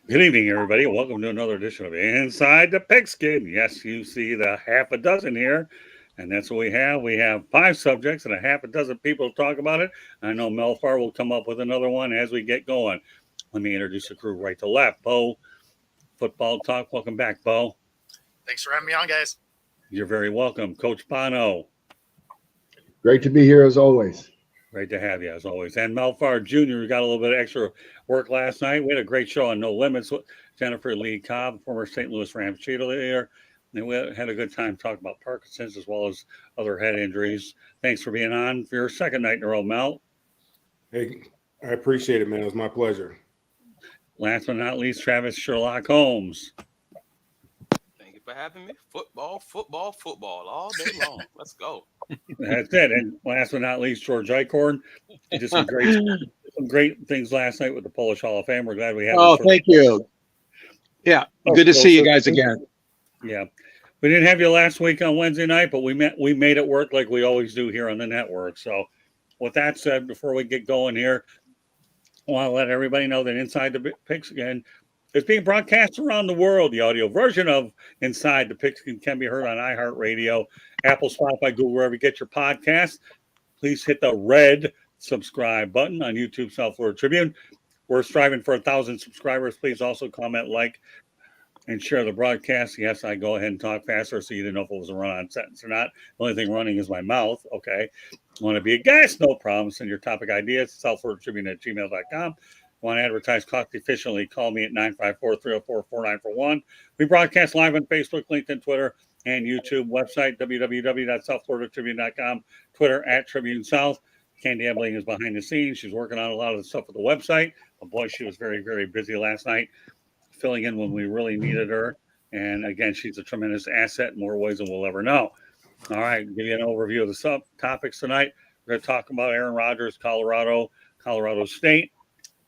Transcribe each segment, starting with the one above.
Good evening, everybody. Welcome to another edition of Inside the Pigskin. Yes, you see the half a dozen here, and that's what we have. We have five subjects and a half a dozen people to talk about it. I know Melfar will come up with another one as we get going. Let me introduce the crew right to left. Bo, Football Talk. Welcome back, Bo. Thanks for having me on, guys. You're very welcome. Coach Bono. Great to be here as always. Great to have you as always. And Melfar Jr., we got a little bit of extra work last night. We had a great show on No Limits with Jennifer Lee Cobb, former St. Louis Rams cheerleader. And we had a good time talking about Parkinson's as well as other head injuries. Thanks for being on for your second night in a row, Mel. Hey, I appreciate it, man. It was my pleasure. Last but not least, Travis Sherlock Holmes. Thank you for having me. Football all day long. Let's go. That's it. And last but not least, George Eichhorn. He did some great things last night with the Polish Hall of Fame. We're glad we have. Oh, thank you. Yeah, good to see you guys again. Yeah, we didn't have you last week on Wednesday night, but we made it work like we always do here on the network. So, with that said, before we get going here, I want to let everybody know that Inside the Pigskin is being broadcast around the world. The audio version of Inside the Pigskin can be heard on iHeartRadio, Apple, Spotify, Google, wherever you get your podcasts. Please hit the red subscribe button on YouTube, South Florida Tribune. We're striving for 1,000 subscribers. Please also comment, like, and share the broadcast. Yes, I go ahead and talk faster so you didn't know if it was a run-on sentence or not. The only thing running is my mouth. Okay. Want to be a guest? No problem. Send your topic ideas to southfloridatribune@gmail.com. Want to advertise cost efficiently? Call me at 954-304-4941. We broadcast live on Facebook, LinkedIn, Twitter, and YouTube. Website, www.southfloridatribune.com. Twitter, @Tribune South. Candy Ebling is behind the scenes. She's working on a lot of the stuff with the website. But boy, she was very, very busy last night, filling in when we really needed her. And again, she's a tremendous asset in more ways than we'll ever know. All right, give you an overview of the subtopics tonight. We're going to talk about Aaron Rodgers, Colorado State,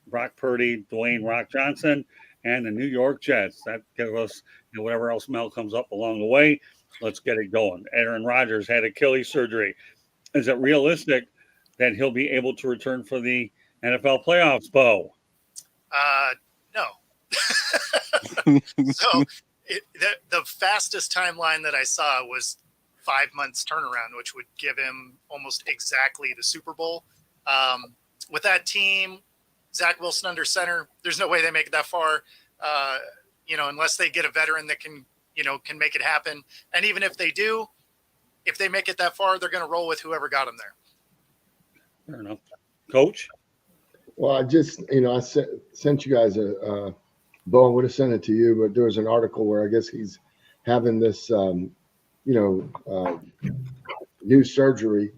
Brock Purdy, Dwayne Rock Johnson, and the New York Jets. That gives us whatever else Mel comes up along the way. Let's get it going. Aaron Rodgers had Achilles surgery. Is it realistic that he'll be able to return for the NFL playoffs, Bo? No. So the fastest timeline that I saw was 5 months turnaround, which would give him almost exactly the Super Bowl. With that team, Zach Wilson under center, there's no way they make it that far, unless they get a veteran that can make it happen. And even if they do, if they make it that far, they're going to roll with whoever got them there. Fair enough. Coach? Well, I just, I sent you guys Bo, I would have sent it to you, but there was an article where I guess he's having this, new surgery.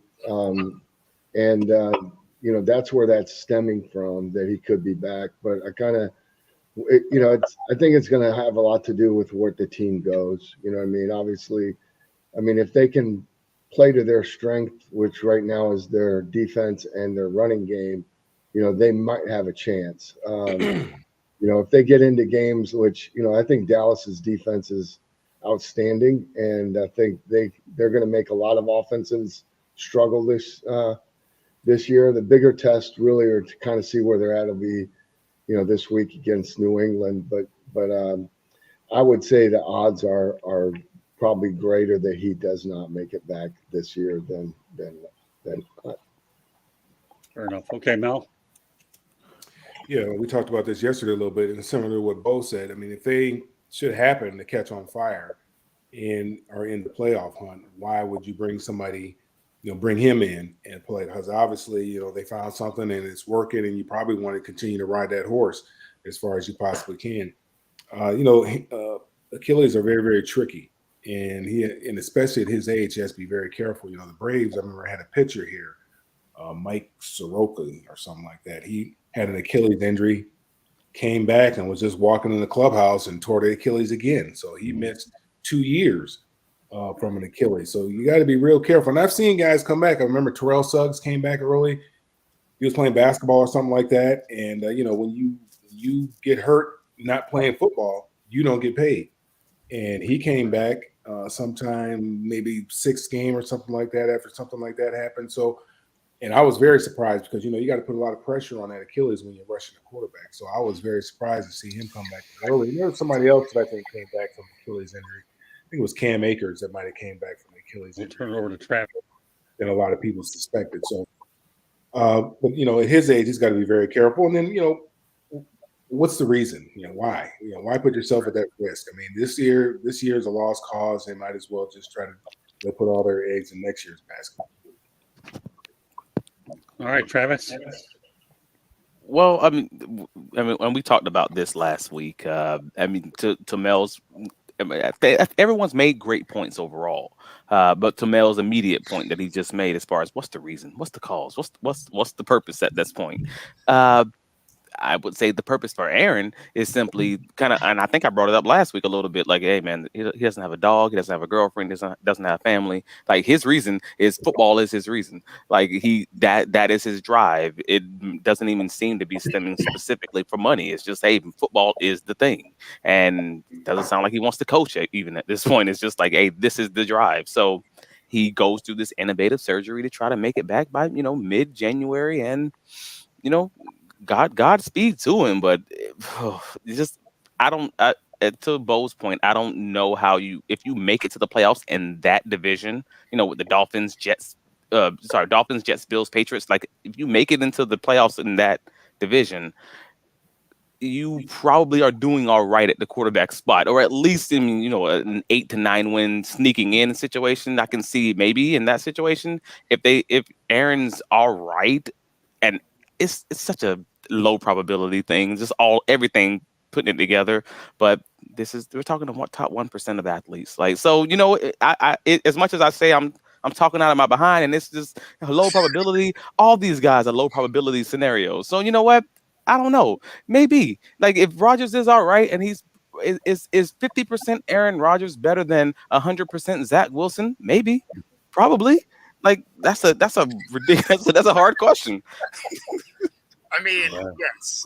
That's where that's stemming from, that he could be back. But I kind of, I think it's going to have a lot to do with where the team goes. You know what I mean? Obviously, if they can play to their strength, which right now is their defense and their running game, they might have a chance. If they get into games, which, I think Dallas's defense is outstanding, and I think they're going to make a lot of offenses struggle this year. The bigger test really are to kind of see where they're at will be, this week against New England. But I would say the odds are probably greater that he does not make it back this year than not. Fair enough. Okay, Mel? Yeah, we talked about this yesterday a little bit, and similar to what Bo said. If they should happen to catch on fire and are in the playoff hunt, why would you bring somebody, bring him in and play? Because obviously, they found something and it's working, and you probably want to continue to ride that horse as far as you possibly can. Achilles are very, very tricky, and especially at his age, he has to be very careful. The Braves, I remember, had a pitcher here, Mike Soroka or something like that. He had an Achilles injury, came back and was just walking in the clubhouse and tore the Achilles again. So he missed 2 years from an Achilles. So you got to be real careful. And I've seen guys come back. I remember Terrell Suggs came back early. He was playing basketball or something like that. And, when you get hurt not playing football, you don't get paid. And he came back sometime, maybe sixth game or something like that, after something like that happened. So And I was very surprised because, you got to put a lot of pressure on that Achilles when you're rushing the quarterback. So I was very surprised to see him come back early. And there was somebody else that I think came back from Achilles injury. I think it was Cam Akers that might have came back from Achilles We'll injury turn it over to Travis. than a lot of people suspected. So, but, at his age, he's got to be very careful. And then, what's the reason? Why? Why put yourself at that risk? I mean, this year is a lost cause. They might as well just try to put all their eggs in next year's basket. All right, Travis. Well, when we talked about this last week, to Mel's, everyone's made great points overall, but to Mel's immediate point that he just made, as far as what's the reason, what's the cause, what's the purpose at this point, I would say the purpose for Aaron is simply kind of, and I think I brought it up last week a little bit, like, hey man, he doesn't have a dog, he doesn't have a girlfriend, doesn't have family. Like, his reason is football is his reason. Like, that is his drive. It doesn't even seem to be stemming specifically for money. It's just, hey, football is the thing, and doesn't sound like he wants to coach it even at this point. It's just like, hey, this is the drive. So he goes through this innovative surgery to try to make it back by mid-January, and Godspeed to him, but just to Bo's point, I don't know how if you make it to the playoffs in that division, with the Dolphins, Jets, Bills, Patriots, like, if you make it into the playoffs in that division, you probably are doing all right at the quarterback spot, or at least in an 8 to 9 win sneaking in situation. I can see maybe in that situation if Aaron's all right, and it's such a low probability thing, just everything putting it together. But we're talking to top 1% of athletes. Like, so, as much as I say I'm talking out of my behind, and it's just a low probability, all these guys are low probability scenarios. So you know what? I don't know. Maybe, like, if Rodgers is all right and is 50% Aaron Rodgers better than 100% Zach Wilson? Maybe, probably. Like, that's a ridiculous. That's a hard question. I mean, yes.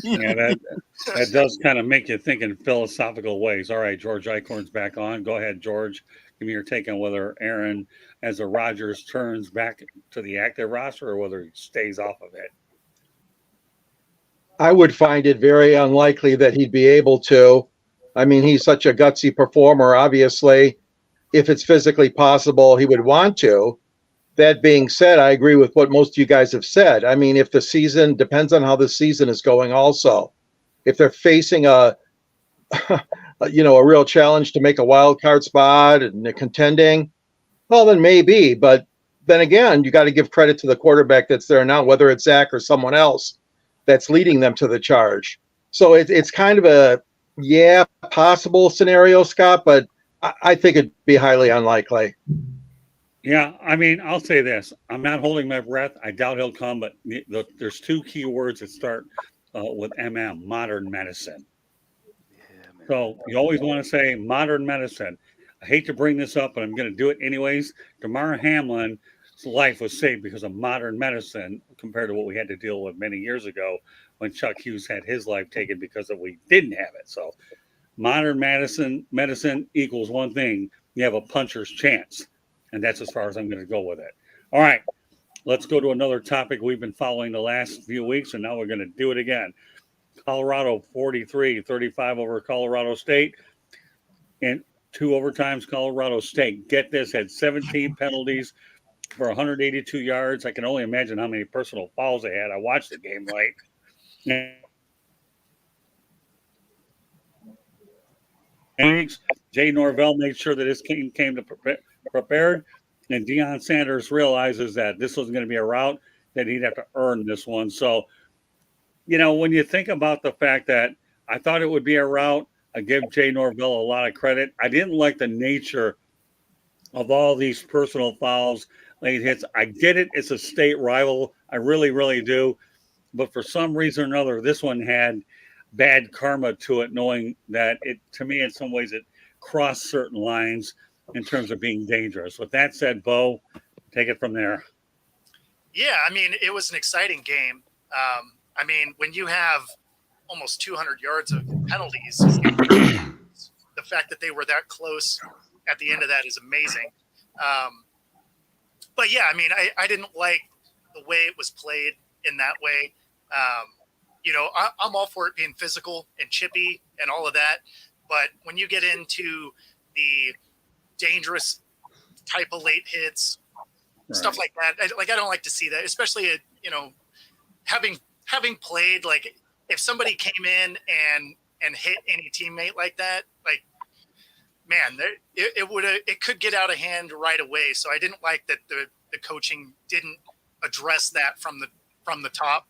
Yeah, that does kind of make you think in philosophical ways. All right, George Eichhorn's back on. Go ahead, George. Give me your take on whether Aaron, as a Rodgers, turns back to the active roster or whether he stays off of it. I would find it very unlikely that he'd be able to. I mean, he's such a gutsy performer. Obviously, if it's physically possible, he would want to. That being said, I agree with what most of you guys have said. I mean, if the season depends on how the season is going also. If they're facing a real challenge to make a wild card spot and they're contending, well, then maybe. But then again, you got to give credit to the quarterback that's there now, whether it's Zach or someone else that's leading them to the charge. So it's kind of a, possible scenario, Scott, but I think it'd be highly unlikely. Yeah, I mean, I'll say this. I'm not holding my breath. I doubt he'll come, but there's two key words that start with MM, modern medicine. Yeah, so you always want to say modern medicine. I hate to bring this up, but I'm going to do it anyways. Damar Hamlin's life was saved because of modern medicine compared to what we had to deal with many years ago when Chuck Hughes had his life taken because we didn't have it. So modern medicine equals one thing. You have a puncher's chance. And that's as far as I'm going to go with it. All right, let's go to another topic we've been following the last few weeks, and now we're going to do it again. Colorado 43-35 over Colorado State. And 2 overtimes, Colorado State. Get this, had 17 penalties for 182 yards. I can only imagine how many personal fouls they had. I watched the game late. And Jay Norvell made sure that his team came to prepared, and Deion Sanders realizes that this was going to be a route that he'd have to earn this one. So, when you think about the fact that I thought it would be a route, I give Jay Norvell a lot of credit. I didn't like the nature of all these personal fouls, late hits. I get it. It's a state rival. I really, really do. But for some reason or another, this one had bad karma to it, knowing that to me, in some ways, it crossed certain lines in terms of being dangerous. With that said, Bo, take it from there. Yeah, I mean, it was an exciting game. I mean, when you have almost 200 yards of penalties, the fact that they were that close at the end of that is amazing. But yeah, I mean, I didn't like the way it was played in that way. I'm all for it being physical and chippy and all of that. But when you get into the dangerous type of late hits, stuff like that, I don't like to see that, especially having played, like if somebody came in and hit any teammate like that, like, man, it could get out of hand right away. So I didn't like that the coaching didn't address that from the top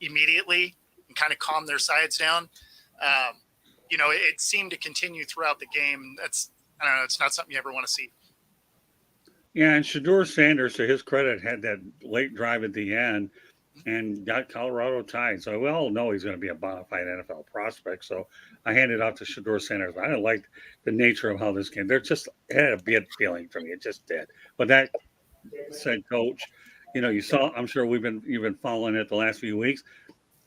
immediately and kind of calm their sides down. It seemed to continue throughout the game. I don't know. It's not something you ever want to see. Yeah, and Shador Sanders, to his credit, had that late drive at the end and got Colorado tied. So we all know he's going to be a bona fide NFL prospect. So I handed off to Shador Sanders. I didn't like the nature of how this game. It had a bad feeling for me. It just did. But that said, Coach, you saw. I'm sure you've been following it the last few weeks.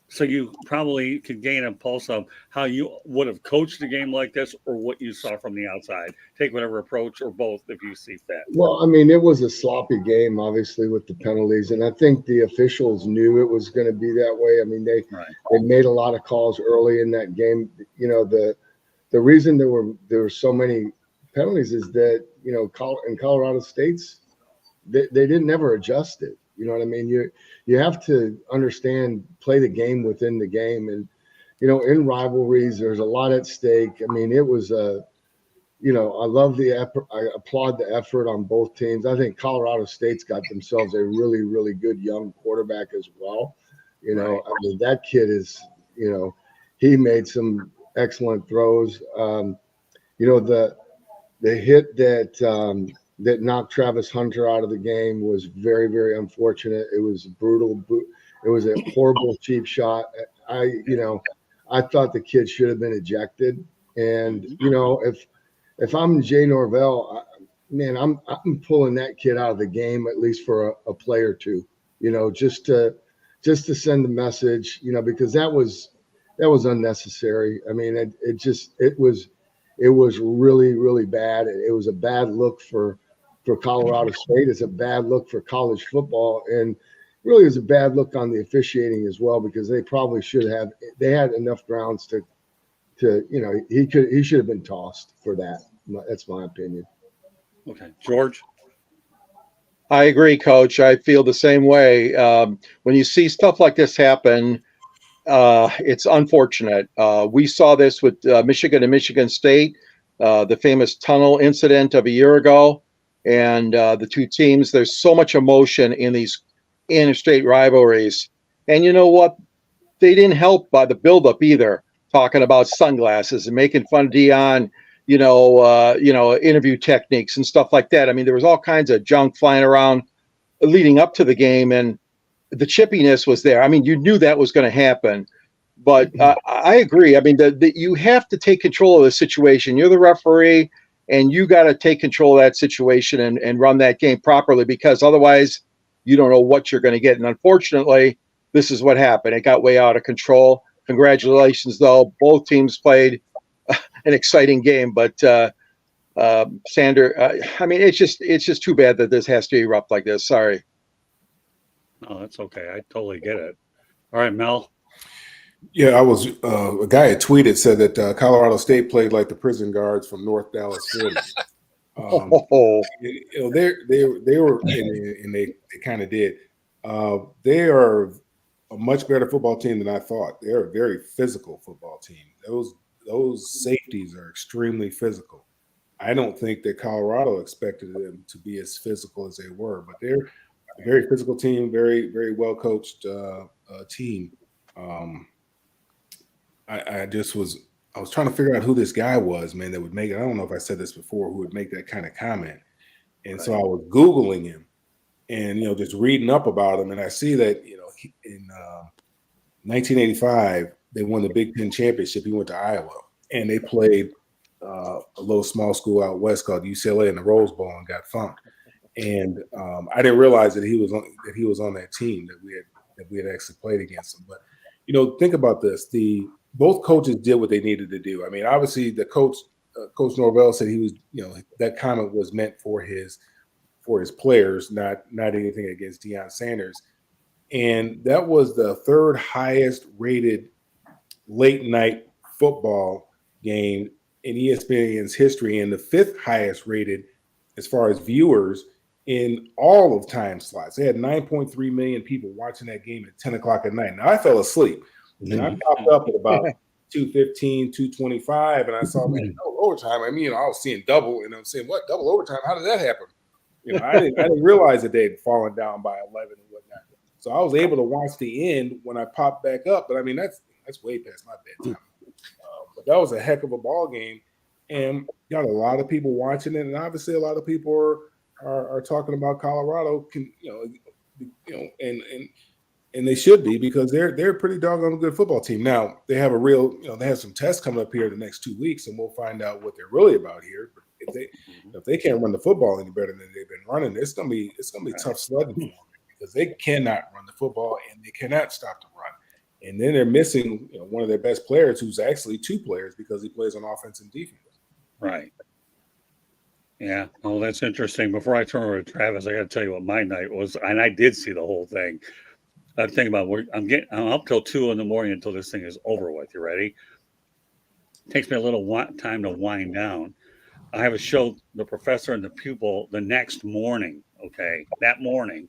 So you probably could gain a pulse of how you would have coached a game like this or what you saw from the outside. Take whatever approach or both if you see fit. Well, I mean, it was a sloppy game, obviously, with the penalties. And I think the officials knew it was going to be that way. I mean, they made a lot of calls early in that game. The reason there were so many penalties is that, in Colorado State's, they didn't ever adjust it. You know what I mean? You have to understand, play the game within the game. And, in rivalries, there's a lot at stake. I mean, it was I love the effort. I applaud the effort on both teams. I think Colorado State's got themselves a really, really good young quarterback as well. I mean, that kid is, he made some excellent throws. The hit that knocked Travis Hunter out of the game was very, very unfortunate. It was brutal. It was a horrible cheap shot. I thought the kid should have been ejected. And, if I'm Jay Norvell, man, I'm pulling that kid out of the game at least for a play or two, just to send the message, because that was unnecessary. I mean, it was really, really bad. It was a bad look for Colorado State. It's a bad look for college football, and really is a bad look on the officiating as well, because they probably they had enough grounds to he should have been tossed for that. That's my opinion. Okay, George. I agree, Coach. I feel the same way. When you see stuff like this happen, it's unfortunate. We saw this with Michigan and Michigan State, the famous tunnel incident of a year ago, and the two teams. There's so much emotion in these interstate rivalries, and you know what? They didn't help by the buildup either. Talking about sunglasses and making fun of Deion, interview techniques and stuff like that. I mean, there was all kinds of junk flying around leading up to the game, and the chippiness was there. I mean, you knew that was going to happen. But I agree. I mean, you have to take control of the situation. You're the referee, and you got to take control of that situation and run that game properly, because otherwise you don't know what you're going to get. And unfortunately, this is what happened. It got way out of control. Congratulations, though. Both teams played an exciting game. But Sander, I mean, it's just too bad that this has to erupt like this. Sorry. No, that's okay. I totally get it. All right, Mel. Yeah, I was a guy had tweeted, said that Colorado State played like the prison guards from North Dallas City. They were, and they kind of did. They are a much better football team than I thought. They're a very physical football team. Those safeties are extremely physical. I don't think that Colorado expected them to be as physical as they were, but they're a very physical team, very, very well coached team. I was trying to figure out who this guy was, man, that would make it. I don't know if I said this before, who would make that kind of comment. And so I was Googling him and, just reading up about him. And I see that, in 1985, they won the Big Ten championship. He went to Iowa and they played a little small school out west called UCLA in the Rose Bowl and got funked. And I didn't realize that he was on that team that we had actually played against him. But, think about this. Both coaches did what they needed to do. I mean, obviously, the coach, Coach Norvell, said he was, that comment was meant for his players, not anything against Deion Sanders. And that was the third highest rated late night football game in ESPN's history, and the fifth highest rated as far as viewers in all of time slots. They had 9.3 million people watching that game at 10 o'clock at night. Now, I fell asleep, and I popped up at about 2:15, 2:25, and I saw, man, no overtime. I mean, I was seeing double, and I'm saying, what, double overtime? How did that happen? I didn't realize that they'd fallen down by 11 and whatnot. So I was able to watch the end when I popped back up, but I mean, that's way past my bedtime. But that was a heck of a ball game, and got a lot of people watching it, and obviously a lot of people are talking about Colorado. And they should be, because they're a pretty doggone good football team. Now they have they have some tests coming up here the next 2 weeks, and we'll find out what they're really about here. But if they can't run the football any better than they've been running, it's gonna be tough sledding for them, because they cannot run the football and they cannot stop the run. And then they're missing one of their best players, who's actually two players, because he plays on offense and defense. Right. Yeah. Oh, that's interesting. Before I turn over to Travis, I got to tell you what my night was, and I did see the whole thing. I'm thinking about I'm up till 2 a.m. until this thing is over with. You ready? It takes me a little time to wind down. I have a show, The Professor and the Pupil, the next morning. Okay, that morning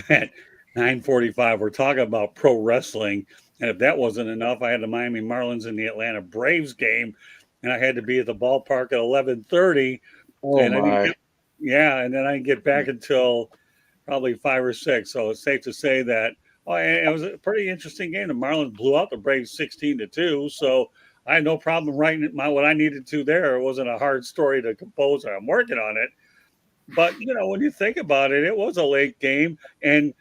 at 9:45. We're talking about pro wrestling, and if that wasn't enough, I had the Miami Marlins and the Atlanta Braves game, and I had to be at the ballpark at 11:30. Oh and my! and then I didn't get back until probably 5 or 6. So it's safe to say that it was a pretty interesting game. The Marlins blew out the Braves 16-2. So I had no problem writing what I needed to there. It wasn't a hard story to compose. I'm working on it. But, when you think about it, it was a late game. And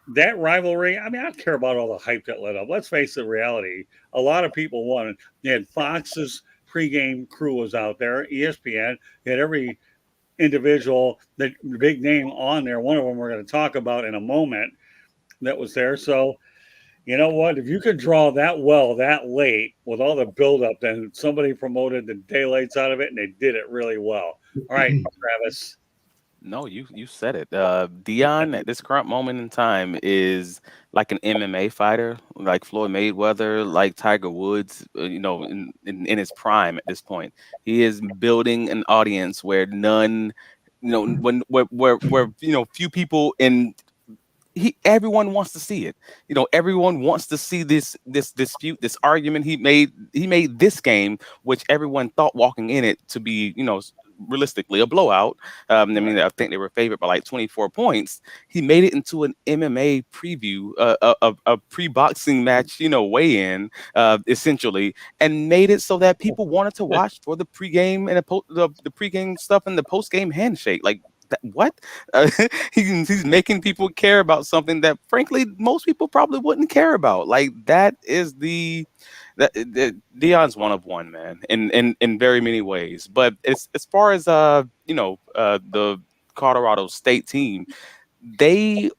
that rivalry, I mean, I don't care about all the hype that led up. Let's face the reality. A lot of people wanted. You had Fox's pregame crew was out there, ESPN. You had every individual, the big name on there. One of them we're going to talk about in a moment that was there. So, you know what? If you could draw that well that late with all the buildup, then somebody promoted the daylights out of it, and they did it really well. All right, Travis. No, you said it. Dion at this current moment in time is like an MMA fighter, like Floyd Mayweather, like Tiger Woods. In his prime at this point, he is building an audience where none, where few people in. Everyone wants to see it. Everyone wants to see this dispute, this argument. He made this game, which everyone thought walking in it to be, realistically a blowout. I mean, I think they were favored by like 24 points. He made it into an MMA preview, a pre-boxing match, weigh-in, essentially, and made it so that people wanted to watch for the pregame and the pregame stuff and the postgame handshake. Like, what? He's making people care about something that, frankly, most people probably wouldn't care about. Like, that is Dion's one of one, man, in very many ways. But as far as the Colorado State team, they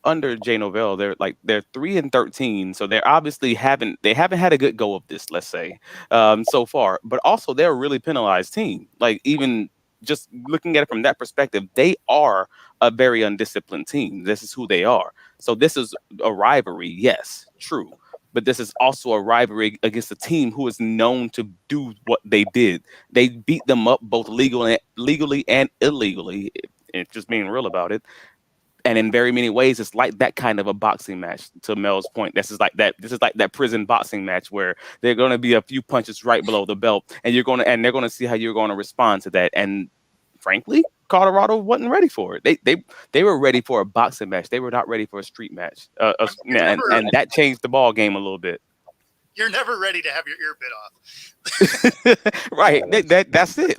under Jay Novell, they're 3-13, so they obviously haven't had a good go of this, let's say, so far. But also, they're a really penalized team. Like, even just looking at it from that perspective, they are a very undisciplined team. This is who they are. So this is a rivalry, yes, true. But this is also a rivalry against a team who is known to do what they did. They beat them up both legally and illegally, and just being real about it. And in very many ways, it's like that kind of a boxing match. To Mel's point, this is like that prison boxing match where there are going to be a few punches right below the belt, and they're going to see how you're going to respond to that. And frankly, Colorado wasn't ready for it. They were ready for a boxing match. They were not ready for a street match. And that changed the ball game a little bit. You're never ready to have your ear bit off. Right. That's it.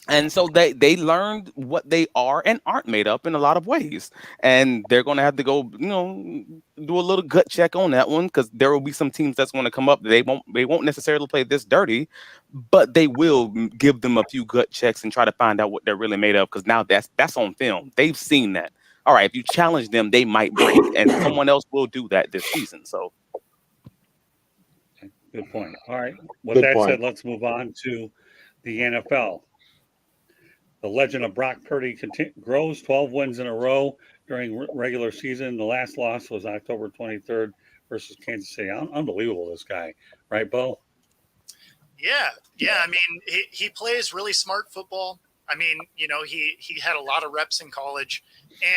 And so they learned what they are and aren't made up in a lot of ways. And they're going to have to go, do a little gut check on that one, because there will be some teams that's going to come up. They won't necessarily play this dirty, but they will give them a few gut checks and try to find out what they're really made of, because now that's on film. They've seen that. All right, if you challenge them, they might break, and someone else will do that this season. So, good point. All right. With that said, let's move on to the NFL. The legend of Brock Purdy grows. 12 wins in a row during regular season. The last loss was October 23rd versus Kansas City. Unbelievable, this guy, right, Bo? Yeah. I mean, he plays really smart football. I mean, he had a lot of reps in college,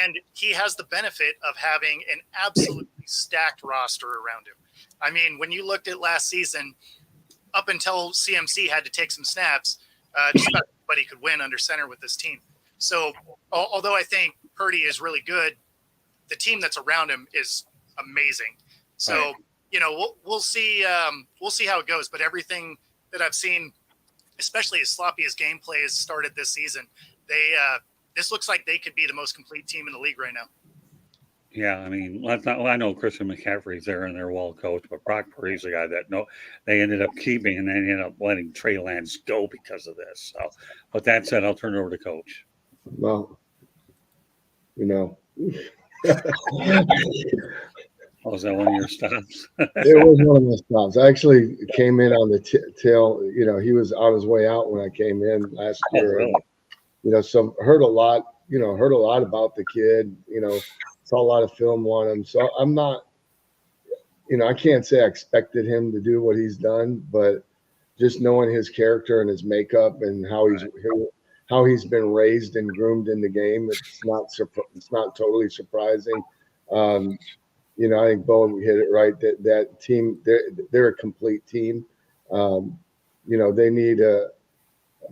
and he has the benefit of having an absolutely stacked roster around him. I mean, when you looked at last season, up until CMC had to take some snaps, just about anybody could win under center with this team. So, although I think Purdy is really good, the team that's around him is amazing. So, right. We'll see how it goes. But everything that I've seen, especially as sloppy as gameplay has started this season, this looks like they could be the most complete team in the league right now. Yeah, I mean, I know Christian McCaffrey's there and they're well coached, but Brock Purdy's a guy that they ended up keeping and they ended up letting Trey Lance go because of this. So, with that said, I'll turn it over to Coach. Well, Was that one of your stops? It was one of my stops. I actually came in on the tail. He was on his way out when I came in last year. Oh, really? So heard a lot about the kid. Saw a lot of film on him. So I'm not, I can't say I expected him to do what he's done, but just knowing his character and his makeup and how he's been raised and groomed in the game, it's not totally surprising. I think Bo hit it right. That team, they're a complete team. They need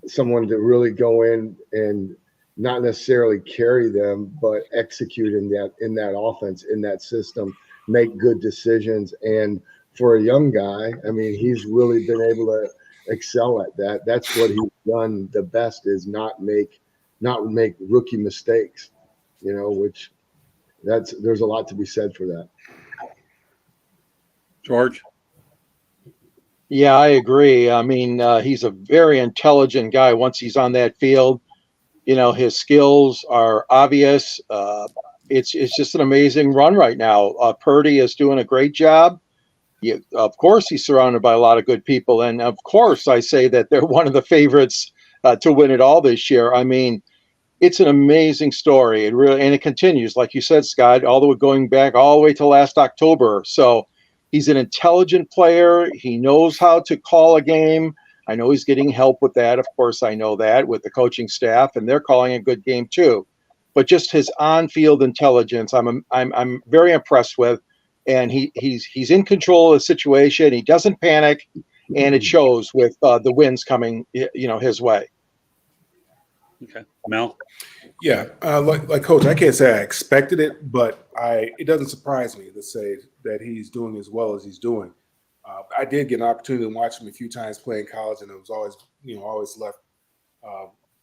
someone to really go in and not necessarily carry them, but execute in that offense, in that system, make good decisions. And for a young guy, I mean, he's really been able to excel at that. That's what he's done the best, is not make rookie mistakes, which there's a lot to be said for that. George? Yeah, I agree. I mean, he's a very intelligent guy once he's on that field. His skills are obvious. It's just an amazing run right now. Purdy is doing a great job. Of course, he's surrounded by a lot of good people. And of course, I say that they're one of the favorites to win it all this year. I mean, it's an amazing story. It continues, like you said, Scott, going back all the way to last October. So he's an intelligent player. He knows how to call a game. I know he's getting help with that. Of course, I know that with the coaching staff, and they're calling a good game too. But just his on-field intelligence, I'm very impressed with, and he's in control of the situation. He doesn't panic, and it shows with the wins coming, his way. Okay, Mel. Yeah, like Coach, I can't say I expected it, but it doesn't surprise me to say that he's doing as well as he's doing. I did get an opportunity to watch him a few times play in college, and it was always left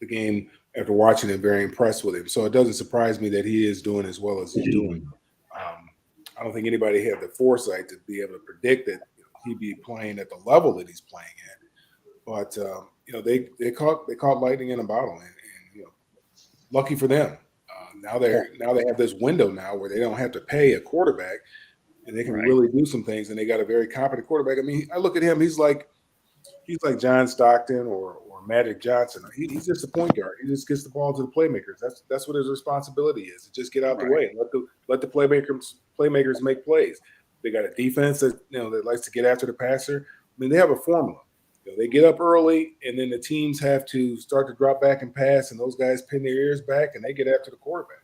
the game after watching it very impressed with him. So it doesn't surprise me that he is doing as well as he's doing. I don't think anybody had the foresight to be able to predict that he'd be playing at the level that he's playing at. But they caught lightning in a bottle, and lucky for them. Now they have this window now where they don't have to pay a quarterback, and they can really do some things. And they got a very competent quarterback. I mean, I look at him; he's like John Stockton or Magic Johnson. He's just a point guard. He just gets the ball to the playmakers. That's what his responsibility is. Just get out the way and let the playmakers make plays. They got a defense that that likes to get after the passer. I mean, they have a formula. They get up early, and then the teams have to start to drop back and pass, and those guys pin their ears back, and they get after the quarterback.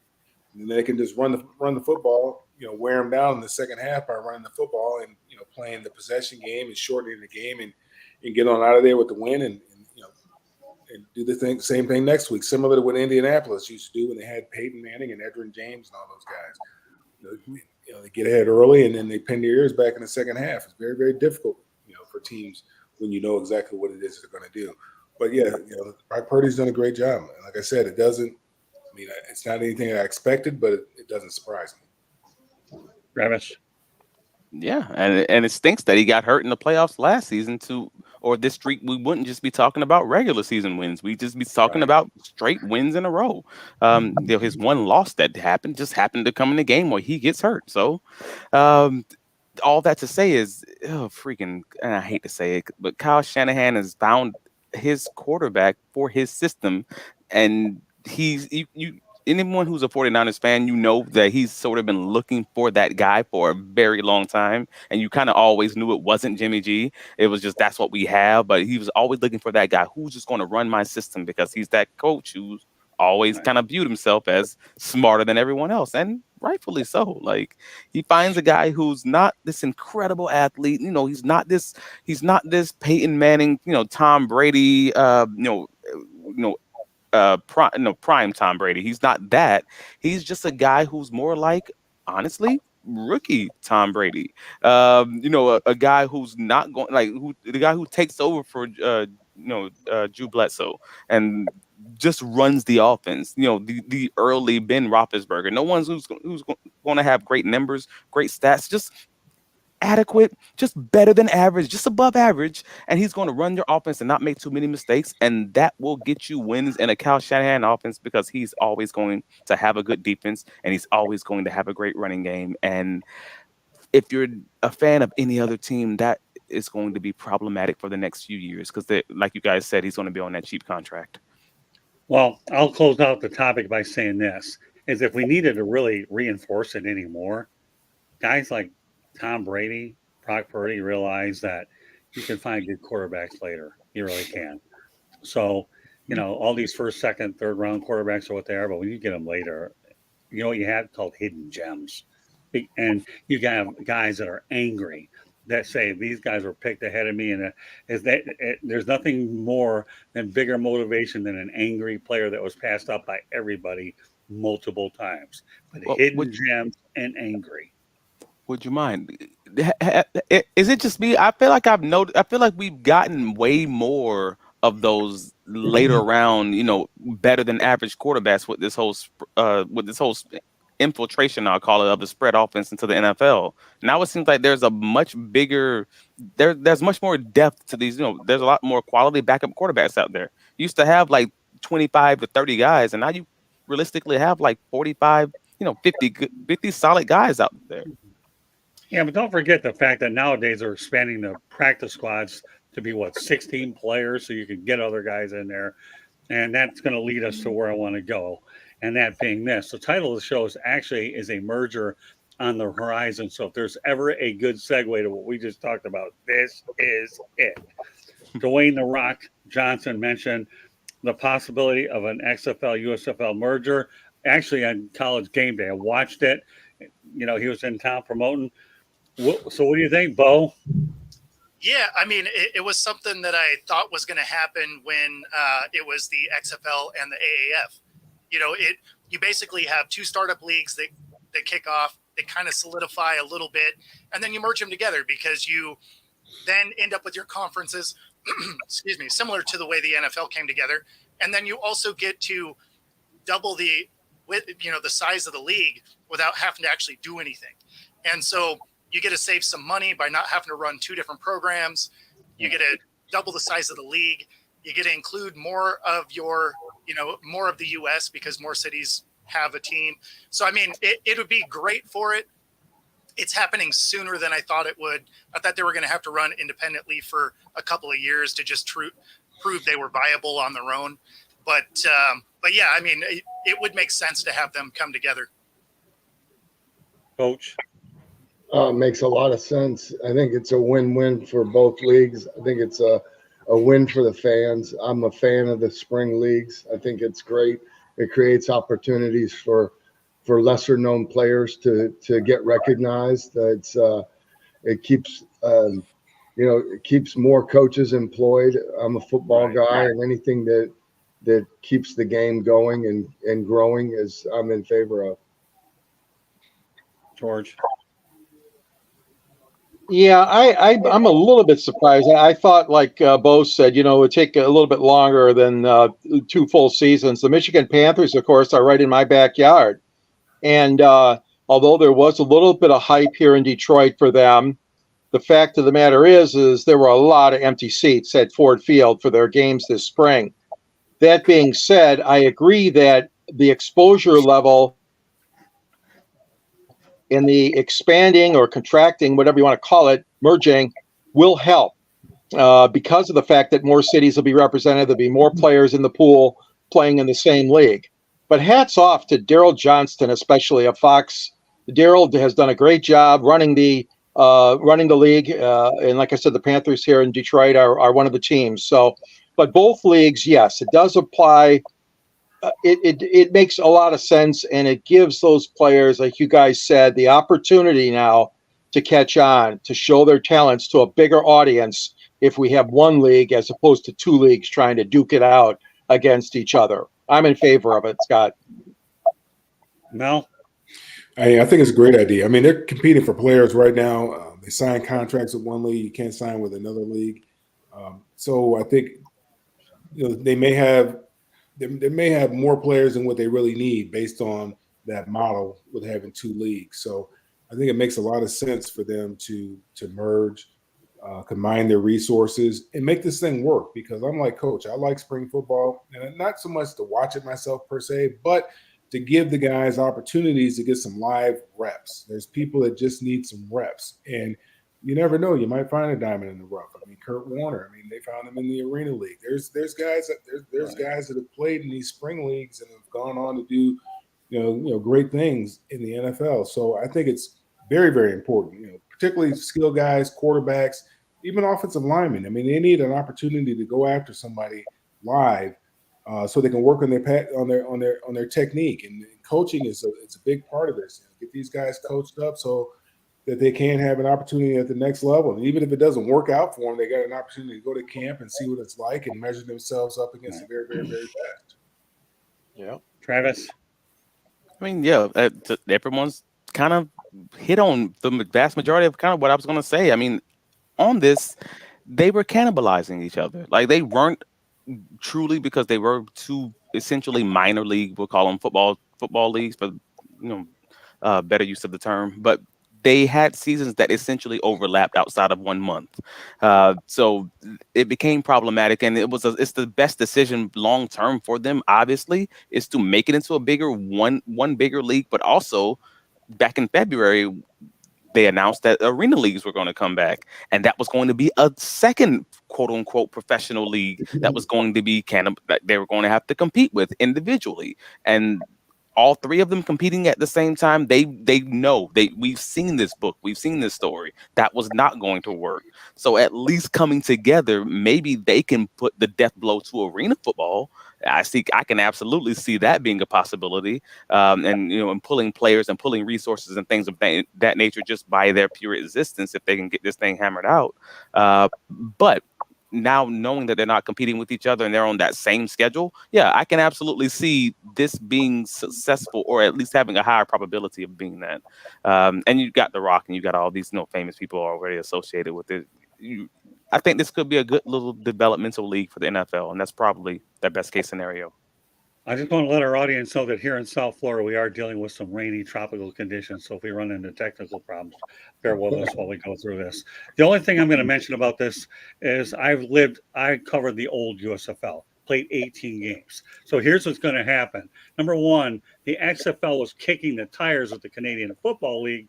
And then they can just run the football, wear them down in the second half by running the football and playing the possession game and shortening the game and get on out of there with the win and do the same thing next week, similar to what Indianapolis used to do when they had Peyton Manning and Edgerrin James and all those guys. They get ahead early, and then they pin their ears back in the second half. It's very, very difficult, for teams when you know exactly what it is they're going to do. But yeah, Brock Purdy's done a great job. And like I said, it's not anything I expected, but it doesn't surprise me. Travis. Yeah, and it stinks that he got hurt in the playoffs last season or this streak. We wouldn't just be talking about regular season wins. We'd just be talking about straight wins in a row. His one loss that happened to come in the game where he gets hurt. So all that to say is, and I hate to say it, but Kyle Shanahan has found his quarterback for his system and he's you anyone who's a 49ers fan, you know that he's sort of been looking for that guy for a very long time. And you kind of always knew it wasn't Jimmy G. It was just that's what we have. But he was always looking for that guy who's just going to run my system because he's that coach who's always kind of viewed himself as smarter than everyone else. And rightfully so. Like he finds a guy who's not this incredible athlete. You know, he's not this Peyton Manning, Tom Brady, prime Tom Brady. He's not that. He's just a guy who's more like, honestly, rookie Tom Brady. A guy who's not going the guy who takes over for Drew Bledsoe and just runs the offense. The early Ben Roethlisberger. No one's who's going to have great numbers, great stats. Just adequate, just better than average, just above average, and he's going to run your offense and not make too many mistakes, and that will get you wins in a Kyle Shanahan offense because he's always going to have a good defense and he's always going to have a great running game. And if you're a fan of any other team, that is going to be problematic for the next few years because, like you guys said, he's going to be on that cheap contract. Well, I'll close out the topic by saying this, is if we needed to really reinforce it anymore, guys like Tom Brady, Brock Purdy realize that you can find good quarterbacks later. You really can. So, all these first, second, third round quarterbacks are what they are, but when you get them later, you know what you have called hidden gems. And you got guys that are angry that say these guys were picked ahead of me, and there's nothing more than bigger motivation than an angry player that was passed up by everybody multiple times. But hidden gems and angry. Would you mind? Is it just me? I feel like we've gotten way more of those later round, better than average quarterbacks with this whole infiltration, I'll call it, of the spread offense into the NFL. Now it seems like there's a much bigger, there's much more depth to these. There's a lot more quality backup quarterbacks out there. You used to have like 25 to 30 guys, and now you realistically have like 45, 50 solid guys out there. Yeah, but don't forget the fact that nowadays they're expanding the practice squads to be 16 players, so you can get other guys in there, and that's going to lead us to where I want to go, and that being this. The title of the show is a merger on the horizon. So if there's ever a good segue to what we just talked about, this is it. Dwayne "The Rock" Johnson mentioned the possibility of an XFL USFL merger. Actually, on College Game Day, I watched it. He was in town promoting. So what do you think, Bo? Yeah, I mean, it was something that I thought was going to happen when it was the XFL and the AAF. You basically have two startup leagues that kick off. They kind of solidify a little bit, and then you merge them together because you then end up with your conferences, excuse me, similar to the way the NFL came together. And then you also get to double the size of the league without having to actually do anything. And so you get to save some money by not having to run two different programs. You get to double the size of the league. You get to include more of more of the U.S. because more cities have a team. So, I mean, it would be great for it. It's happening sooner than I thought it would. I thought they were going to have to run independently for a couple of years to just prove they were viable on their own. But yeah, I mean, it would make sense to have them come together. Coach? Makes a lot of sense. I think it's a win-win for both leagues. I think it's a win for the fans. I'm a fan of the spring leagues. I think it's great. It creates opportunities for lesser-known players to get recognized. It keeps it keeps more coaches employed. I'm a football guy, and anything that keeps the game going and growing I'm in favor of. George? Yeah, I'm a little bit surprised. I thought, like Bo said, it would take a little bit longer than 2 full seasons. The Michigan Panthers, of course, are right in my backyard. And although there was a little bit of hype here in Detroit for them, the fact of the matter is there were a lot of empty seats at Ford Field for their games this spring. That being said, I agree that the exposure level in the expanding or contracting, whatever you want to call it, merging, will help because of the fact that more cities will be represented. There'll be more players in the pool. playing in the same league. But hats off to Daryl Johnston, especially of Fox. Daryl has done a great job running the league, and like I said, the Panthers here in Detroit are one of the teams. So, but both leagues, yes, it does apply. It makes a lot of sense, and it gives those players, like you guys said, the opportunity now to catch on, to show their talents to a bigger audience if we have one league as opposed to two leagues trying to duke it out against each other. I'm in favor of it, Scott. Mel? I think it's a great idea. I mean, they're competing for players right now. They sign contracts with one league. You can't sign with another league. So I think they may have more players than what they really need based on that model with having two leagues. So I think it makes a lot of sense for them to merge, combine their resources, and make this thing work. Because I'm like Coach, I like spring football, and not so much to watch it myself per se, but to give the guys opportunities to get some live reps. There's people that just need some reps, and you never know, you might find a diamond in the rough. I mean, Kurt Warner, I mean, they found him in the Arena League. There's guys that have played in these spring leagues and have gone on to do great things in the NFL. So I think it's very, very important, particularly skilled guys, quarterbacks, even offensive linemen. I mean, they need an opportunity to go after somebody live so they can work on their technique. And coaching it's a big part of this. Get these guys coached up so that they can have an opportunity at the next level. And even if it doesn't work out for them, they got an opportunity to go to camp and see what it's like and measure themselves up against the very, very, very best. Yeah. Travis? I mean, yeah, everyone's kind of hit on the vast majority of kind of what I was going to say. I mean, on this, they were cannibalizing each other. Like, they weren't truly, because they were two essentially minor league, we'll call them football leagues, for better use of the term. But they had seasons that essentially overlapped outside of 1 month. So it became problematic, and it's the best decision long term for them, obviously, is to make it into a bigger one bigger league. But also, back in February, they announced that arena leagues were going to come back, and that was going to be a second quote unquote professional league that was going to be that they were going to have to compete with individually. And all three of them competing at the same time, they know, we've seen this book, we've seen this story, that was not going to work. So at least coming together, maybe they can put the death blow to arena football. I can absolutely see that being a possibility, and pulling players and pulling resources and things of that nature just by their pure existence, if they can get this thing hammered out. But now, knowing that they're not competing with each other and they're on that same schedule, yeah, I can absolutely see this being successful, or at least having a higher probability of being that. And you got The Rock, and you got all these famous people already associated with it. I think this could be a good little developmental league for the NFL, and that's probably their best case scenario. I just want to let our audience know that here in South Florida, we are dealing with some rainy tropical conditions. So if we run into technical problems, bear with us while we go through this. The only thing I'm going to mention about this is I covered the old USFL, played 18 games. So here's what's going to happen. Number one, the XFL was kicking the tires with the Canadian Football League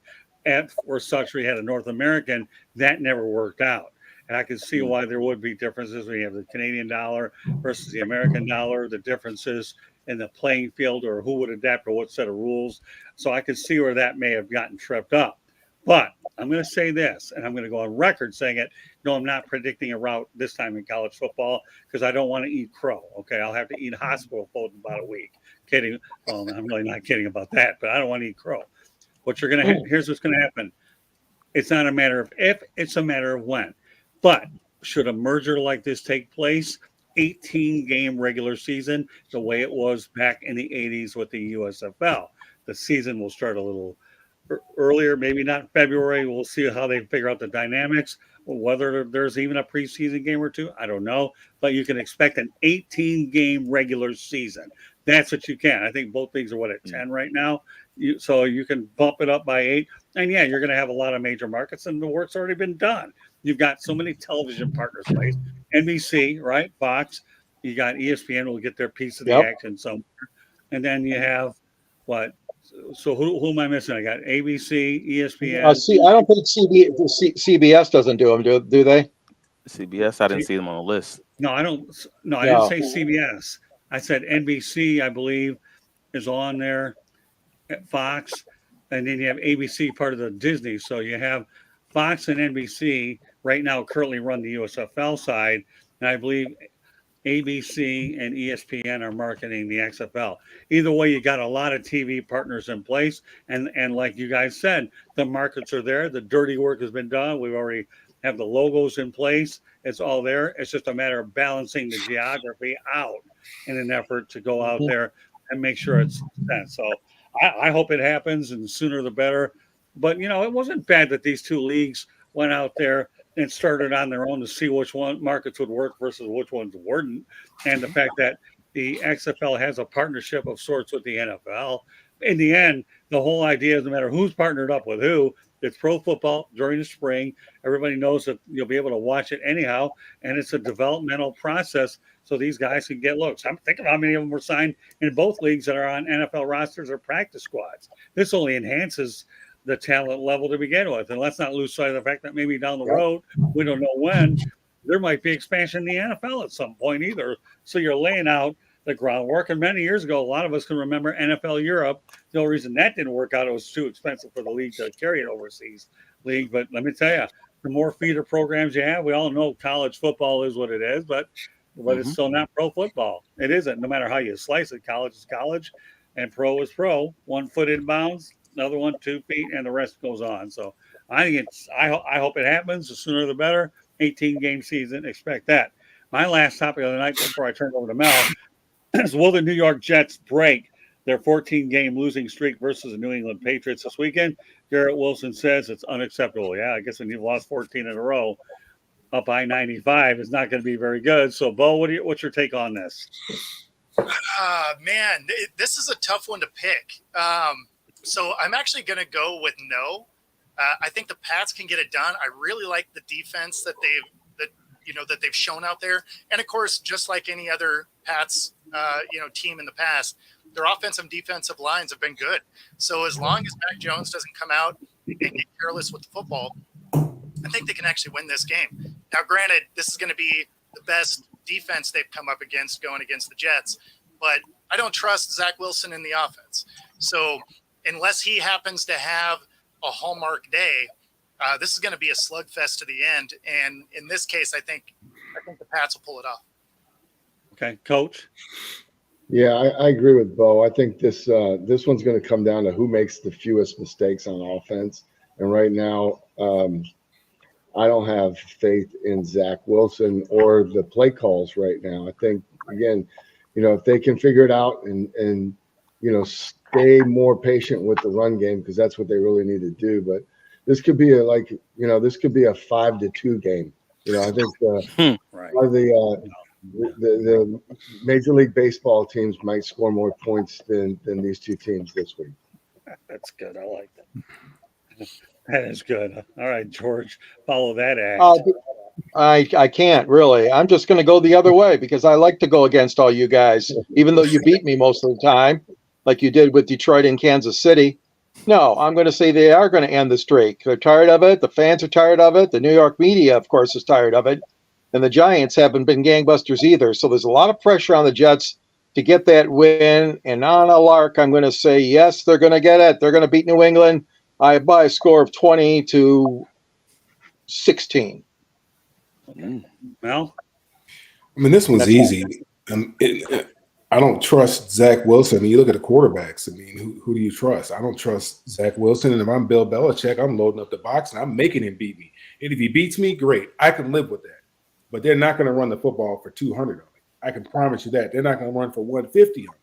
for such we had a North American. That never worked out. And I can see why there would be differences. We have the Canadian dollar versus the American dollar, the differences in the playing field, or who would adapt to what set of rules. So I could see where that may have gotten tripped up. But I'm going to say this, and I'm going to go on record saying it. No, I'm not predicting a route this time in college football because I don't want to eat crow. Okay, I'll have to eat hospital food in about a week. Kidding. Well, I'm really not kidding about that, but I don't want to eat crow. Here's what's going to happen. It's not a matter of if, it's a matter of when. But should a merger like this take place, 18-game regular season, the way it was back in the 80s with the USFL, the season will start a little earlier, maybe not February. We'll see how they figure out the dynamics, whether there's even a preseason game or two. I don't know. But you can expect an 18-game regular season. That's what you can. I think both leagues are, at 10 right now? So you can bump it up by 8. And, yeah, you're going to have a lot of major markets, and the work's already been done. You've got so many television partners placed. NBC, right? Fox. You got ESPN will get their piece of the action somewhere. And then you have what? So who am I missing? I got ABC, ESPN. I don't think CBS doesn't do them, do they? CBS, I didn't see them on the list. No, I don't. No, I didn't say CBS. I said NBC, I believe, is on there at Fox, and then you have ABC, part of the Disney. So you have Fox and NBC right now currently run the USFL side, and I believe ABC and ESPN are marketing the XFL. Either way, you got a lot of TV partners in place, and like you guys said, the markets are there. The dirty work has been done. We already have the logos in place. It's all there. It's just a matter of balancing the geography out in an effort to go out there and make sure it's success. So I hope it happens, and the sooner the better. But it wasn't bad that these two leagues went out there and started on their own to see which one markets would work versus which ones wouldn't. And the fact that the XFL has a partnership of sorts with the NFL. In the end, the whole idea is no matter who's partnered up with who, it's pro football during the spring. Everybody knows that you'll be able to watch it anyhow, and it's a developmental process so these guys can get looks. I'm thinking how many of them were signed in both leagues that are on NFL rosters or practice squads. This only enhances the talent level to begin with. And let's not lose sight of the fact that maybe down the road, we don't know when, there might be expansion in the NFL at some point either. So you're laying out the groundwork. And many years ago, a lot of us can remember NFL Europe. The only reason that didn't work out, it was too expensive for the league to carry an overseas league. But let me tell you, the more feeder programs you have, we all know college football is what it is, but it's still not pro football. It isn't, no matter how you slice it. College is college and pro is pro. 1 foot in bounds, another one 2 feet, and the rest goes on. So I think I hope it happens. The sooner the better. 18-game season, expect that. My last topic of the night before I turn it over to Mel is, will the New York Jets break their 14-game losing streak versus the New England Patriots this weekend? Garrett Wilson says it's unacceptable. Yeah, I guess when you've lost 14 in a row up I-95 is not going to be very good. So, Bo, what's your take on this? Man, this is a tough one to pick. So I'm actually going to go with no. I think the Pats can get it done. I really like the defense that they've shown out there, and of course, just like any other Pats team in the past, their offensive and defensive lines have been good. So as long as Mac Jones doesn't come out and get careless with the football, I think they can actually win this game. Now, granted, this is going to be the best defense they've come up against going against the Jets, but I don't trust Zach Wilson in the offense. So unless he happens to have a hallmark day, this is going to be a slugfest to the end. And in this case, I think the Pats will pull it off. Okay, Coach. Yeah, I agree with Bo. I think this one's going to come down to who makes the fewest mistakes on offense. And right now, I don't have faith in Zach Wilson or the play calls right now. I think, again, if they can figure it out and stay more patient with the run game, because that's what they really need to do. But this could be a 5-2 game. I think the Major League Baseball teams might score more points than these two teams this week. That's good. I like that. That is good. All right, George, follow that act. I can't really. I'm just going to go the other way because I like to go against all you guys, even though you beat me most of the time, like you did with Detroit and Kansas City. No, I'm going to say they are going to end the streak. They're tired of it. The fans are tired of it. The New York media, of course, is tired of it. And the Giants haven't been gangbusters either. So there's a lot of pressure on the Jets to get that win. And on a lark, I'm going to say, yes, they're going to get it. They're going to beat New England by a score of 20-16. Mel? I mean, this one's easy. I don't trust Zach Wilson. I mean, you look at the quarterbacks. I mean, who do you trust? I don't trust Zach Wilson. And if I'm Bill Belichick, I'm loading up the box and I'm making him beat me. And if he beats me, great. I can live with that. But they're not going to run the football for 200 on me. I can promise you that. They're not going to run for 150 on me.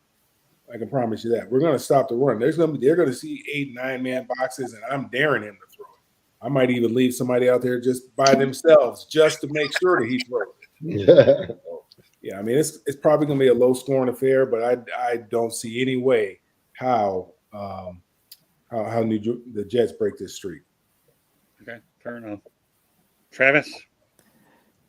I can promise you that. We're going to stop the run. They're going to see 8-9-man boxes, and I'm daring him to throw it. I might even leave somebody out there just by themselves just to make sure that he throws it. Yeah, I mean, it's probably going to be a low-scoring affair, but I don't see any way how the Jets break this streak. Okay, fair enough. Travis?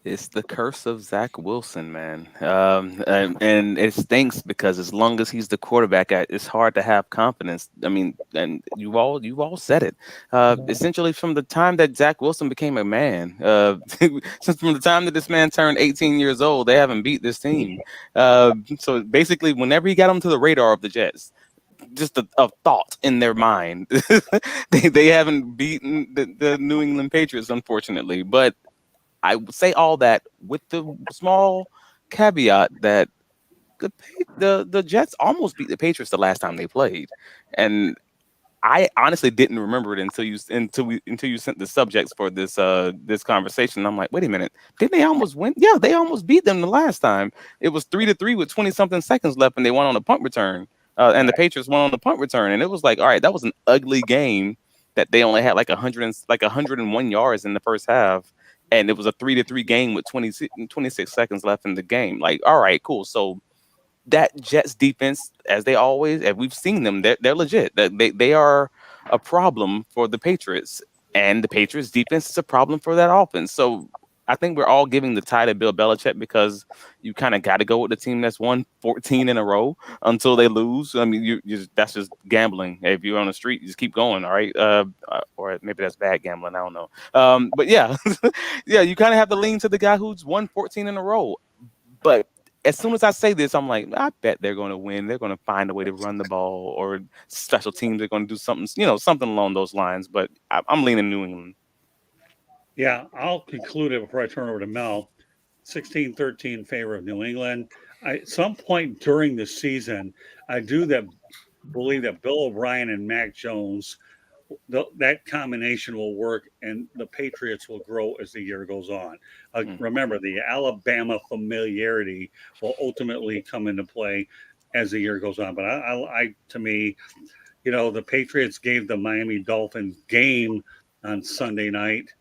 It's the curse of Zach Wilson, man. And it stinks because as long as he's the quarterback, it's hard to have confidence. I mean, and you've all said it. Essentially, from the time that Zach Wilson became a man, since from the time that this man turned 18 years old, they haven't beat this team. So basically, whenever he got onto the radar of the Jets, just a thought in their mind, they haven't beaten the New England Patriots, unfortunately. But I would say all that with the small caveat that the Jets almost beat the Patriots the last time they played, and I honestly didn't remember it until you sent the subjects for this conversation. I'm like, wait a minute, didn't they almost win? Yeah, they almost beat them the last time. It was 3-3 with 20 something seconds left, and they won on a punt return. And the Patriots won on the punt return, and it was like, all right, that was an ugly game that they only had like 101 yards in the first half, and it was a 3-3 game with 26 seconds left in the game. Like, all right, cool. So that Jets defense, as we've seen them, they're legit. They are a problem for the Patriots, and the Patriots defense is a problem for that offense. So I think we're all giving the tie to Bill Belichick because you kind of got to go with the team that's won 14 in a row until they lose. I mean, that's just gambling. If you're on the street, you just keep going, all right? Or maybe that's bad gambling. I don't know. But yeah, yeah, you kind of have to lean to the guy who's won 14 in a row. But as soon as I say this, I'm like, I bet they're going to win. They're going to find a way to run the ball, or special teams are going to do something, something along those lines. But I'm leaning New England. Yeah, I'll conclude it before I turn over to Mel. 16-13 in favor of New England. At some point during the season, I do believe that Bill O'Brien and Mac Jones, that combination will work, and the Patriots will grow as the year goes on. Remember, the Alabama familiarity will ultimately come into play as the year goes on. But to me, the Patriots gave the Miami Dolphins game on Sunday night.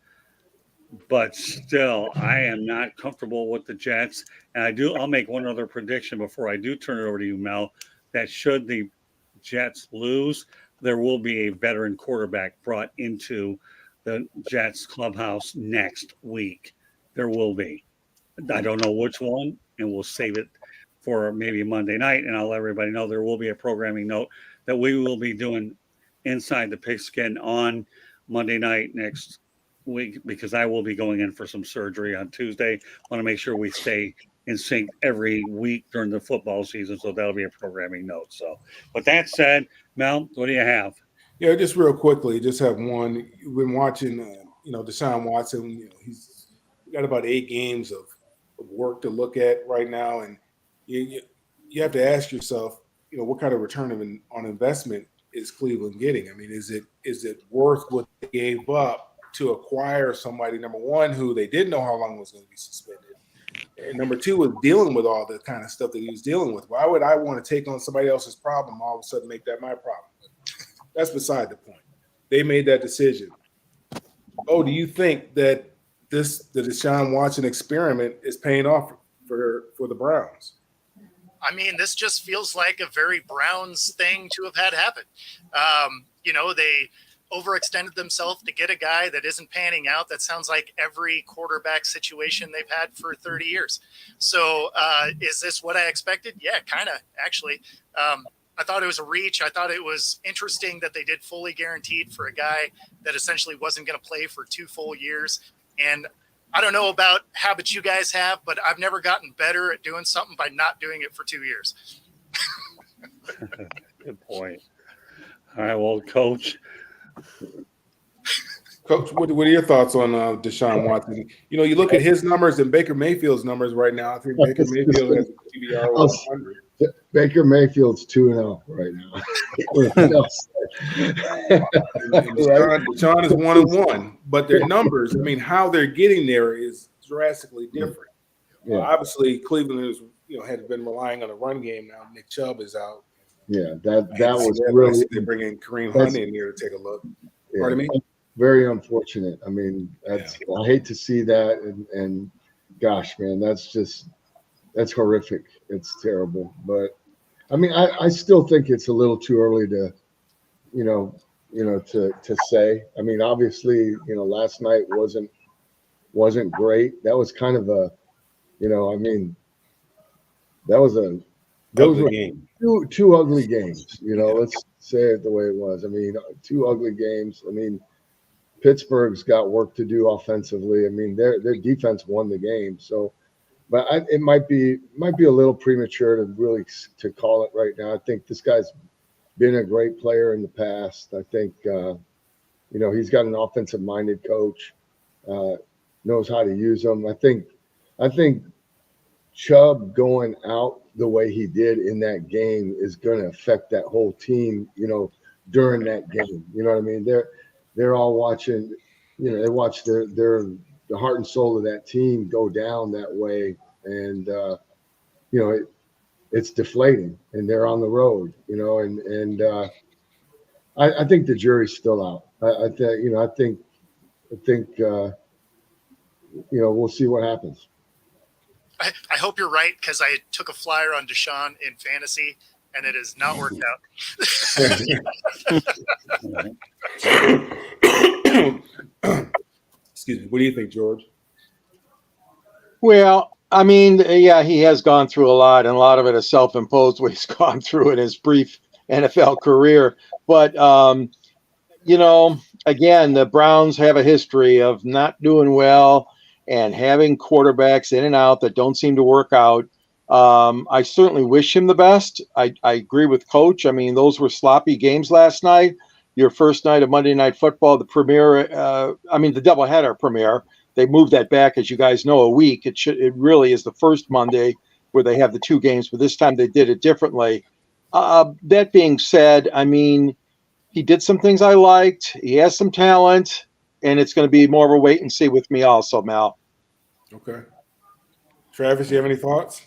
But still, I am not comfortable with the Jets. And I'll make one other prediction before I do turn it over to you, Mel, that should the Jets lose, there will be a veteran quarterback brought into the Jets clubhouse next week. There will be. I don't know which one, and we'll save it for maybe Monday night, and I'll let everybody know there will be a programming note that we will be doing inside the Pigskin on Monday night next week, because I will be going in for some surgery on Tuesday. Want to make sure we stay in sync every week during the football season, so that'll be a programming note. So, with that said, Mel, what do you have? Yeah, just real quickly, just have one. You've been watching, Deshaun Watson. He's got about 8 games of work to look at right now, and you have to ask yourself, what kind of return on investment is Cleveland getting? I mean, is it worth what they gave up to acquire somebody, number one, who they didn't know how long was going to be suspended, and number two, was dealing with all the kind of stuff that he was dealing with? Why would I want to take on somebody else's problem, all of a sudden make that my problem? That's beside the point. They made that decision. Oh, do you think that the Deshaun Watson experiment is paying off for the Browns? I mean, this just feels like a very Browns thing to have had happen. They overextended themselves to get a guy that isn't panning out. That sounds like every quarterback situation they've had for 30 years. So is this what I expected? Yeah, kind of, actually. I thought it was a reach. I thought it was interesting that they did fully guaranteed for a guy that essentially wasn't going to play for 2 full years. And I don't know about habits you guys have, but I've never gotten better at doing something by not doing it for 2 years. Good point. All right, well, Coach, what are your thoughts on Deshaun Watson? You look at his numbers and Baker Mayfield's numbers right now. I think Baker Mayfield has a QBR over 100. Baker Mayfield's 2-0 right now. Deshaun is 1-1, but their numbers, I mean, how they're getting there is drastically different. Yeah. Obviously, Cleveland is, has been relying on a run game now. Nick Chubb is out. Yeah, that was really. They're bringing Kareem Hunt in here to take a look. Yeah, Pardon me? Very unfortunate. I mean, I hate to see that, and gosh, man, that's horrific. It's terrible. But I mean, I still think it's a little too early to, to say. I mean, obviously, last night wasn't wasn't great. That was kind of a, I mean, that was a those Ugly were game. two ugly games. Let's say it the way it was. I mean, two ugly games. I mean, Pittsburgh's got work to do offensively. I mean, their defense won the game. So, but it might be a little premature to really to call it right now. I think this guy's been a great player in the past. I think he's got an offensive minded coach, knows how to use them. I think Chubb going out the way he did in that game is going to affect that whole team, during that game. You know what I mean? They're all watching, they watch the heart and soul of that team go down that way. And, it's deflating, and they're on the road, and I think the jury's still out. I think, we'll see what happens. I hope you're right, because I took a flyer on Deshaun in fantasy, and it has not worked out. Excuse me. What do you think, George? Well, I mean, yeah, he has gone through a lot, and a lot of it is self-imposed what he's gone through in his brief NFL career. But, again, the Browns have a history of not doing well and having quarterbacks in and out that don't seem to work out. I certainly wish him the best. I agree with Coach. I mean, those were sloppy games last night. Your first night of Monday Night Football, the premiere, the doubleheader premiere, they moved that back, as you guys know, a week. It really is the first Monday where they have the two games, but this time they did it differently. That being said, I mean, he did some things I liked. He has some talent, and it's going to be more of a wait and see with me also, Mal. Okay. Travis, you have any thoughts?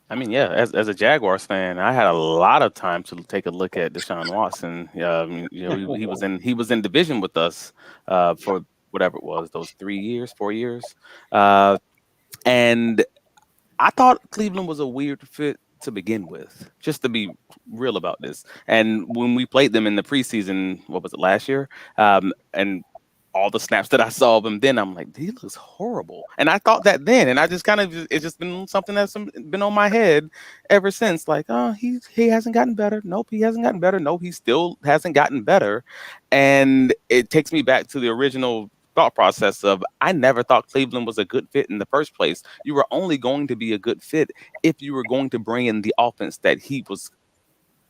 I mean, yeah, as a Jaguars fan, I had a lot of time to take a look at Deshaun Watson. He was in division with us for whatever it was, those 4 years. And I thought Cleveland was a weird fit to begin with, just to be real about this. And when we played them in the preseason, what was it, last year? And all the snaps that I saw of him then, I'm like, he looks horrible. And I thought that then, and I just it's just been something that's been on my head ever since. Like, oh, he hasn't gotten better. Nope, he hasn't gotten better. Nope, he still hasn't gotten better. And it takes me back to the original thought process of, I never thought Cleveland was a good fit in the first place. You were only going to be a good fit if you were going to bring in the offense that he was